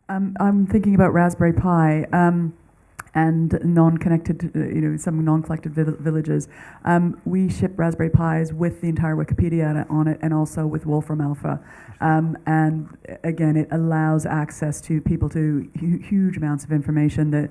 I'm thinking about Raspberry Pi and non-connected, some non-collected villages. We ship Raspberry Pis with the entire Wikipedia on it, and also with Wolfram Alpha. And again, it allows access to people to huge amounts of information that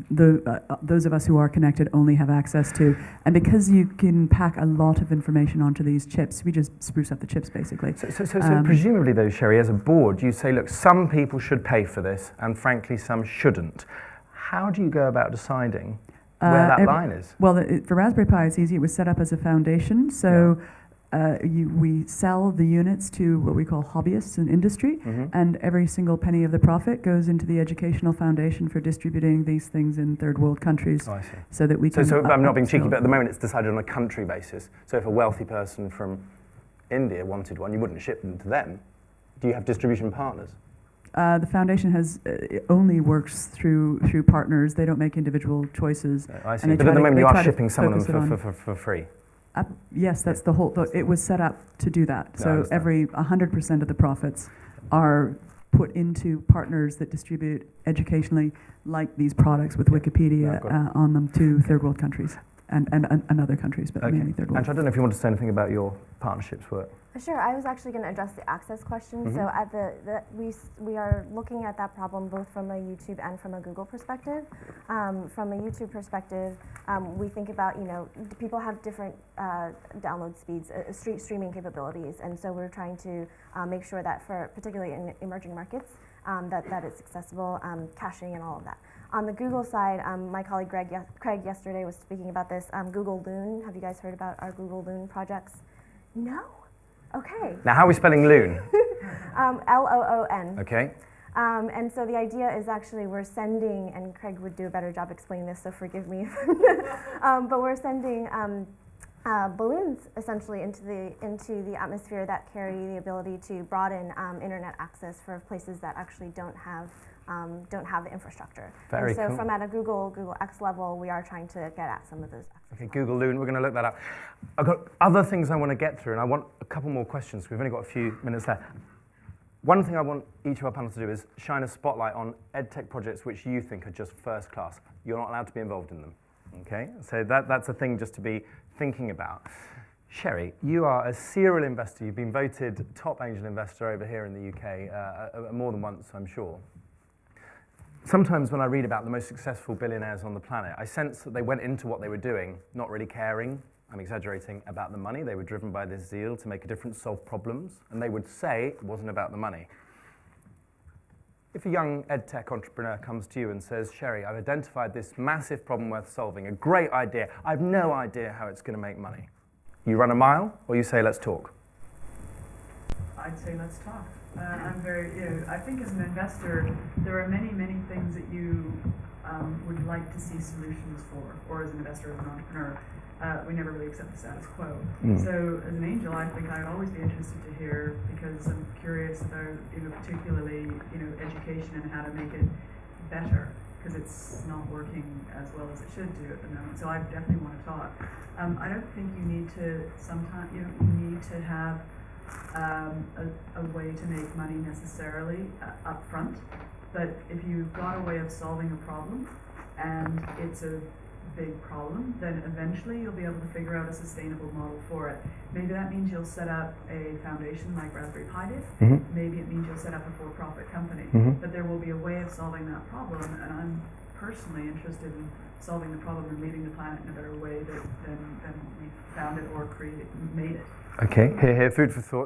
those of us who are connected only have access to. And because you can pack a lot of information onto these chips, we just spruce up the chips, basically. So presumably, though, Sherry, as a board, you say, look, some people should pay for this, and frankly, some shouldn't. How do you go about deciding where that line is? Well, for Raspberry Pi, it's easy. It was set up as a foundation, so we sell the units to what we call hobbyists in industry, and every single penny of the profit goes into the educational foundation for distributing these things in third world countries. Oh, I see. So that we can. So I'm not being cheeky, but at the moment it's decided on a country basis. So if a wealthy person from India wanted one, you wouldn't ship them to them. Do you have distribution partners? The foundation only works through partners. They don't make individual choices. I see. But at the moment you are shipping some of them for free. Yes, that's the whole. It was set up to do that. So every 100% of the profits are put into partners that distribute educationally, like these products with Wikipedia on them, to third world countries and other countries, but mainly third world. Angela, I don't know if you want to say anything about your partnerships work. Sure, I was actually going to address the access question. So at we are looking at that problem both from a YouTube and from a Google perspective. From a YouTube perspective, we think about, people have different download speeds, streaming capabilities, and so we're trying to make sure that for particularly in emerging markets, that it's accessible, caching and all of that. On the Google side, my colleague Craig yesterday was speaking about this. Google Loon, have you guys heard about our Google Loon projects? No? Okay. Now, how are we spelling Loon? L-O-O-N. Okay. And so the idea is actually we're sending, and Craig would do a better job explaining this, so forgive me, but we're sending balloons essentially into the atmosphere that carry the ability to broaden internet access for places that actually don't have the infrastructure. Very cool. From at a Google X level, we are trying to get at some of those. Okay, Google Loon, we're going to look that up. I've got other things I want to get through, and I want a couple more questions. We've only got a few minutes left. One thing I want each of our panelists to do is shine a spotlight on EdTech projects which you think are just first class. You're not allowed to be involved in them. Okay, so that's a thing just to be thinking about. Sherry, you are a serial investor. You've been voted top angel investor over here in the UK more than once, I'm sure. Sometimes when I read about the most successful billionaires on the planet, I sense that they went into what they were doing not really caring, I'm exaggerating, about the money. They were driven by this zeal to make a difference, solve problems, and they would say it wasn't about the money. If a young EdTech entrepreneur comes to you and says, Sherry, I've identified this massive problem worth solving, a great idea, I've no idea how it's going to make money. You run a mile, or you say, let's talk? I'd say let's talk. I'm very, I think as an investor, there are many, many things that you would like to see solutions for, or as an investor, as an entrepreneur. We never really accept the status quo. So as an angel, I think I'd always be interested to hear, because I'm curious about, particularly, education and how to make it better, because it's not working as well as it should do at the moment. So I definitely want to talk. I don't think you need to, sometimes, you need to have a way to make money necessarily up front, but if you've got a way of solving a problem and it's a big problem, then eventually you'll be able to figure out a sustainable model for it. Maybe that means you'll set up a foundation like Raspberry Pi did. Maybe it means you'll set up a for-profit company. But there will be a way of solving that problem, and I'm personally interested in solving the problem and leaving the planet in a better way than we found it or made it. Okay, here, food for thought.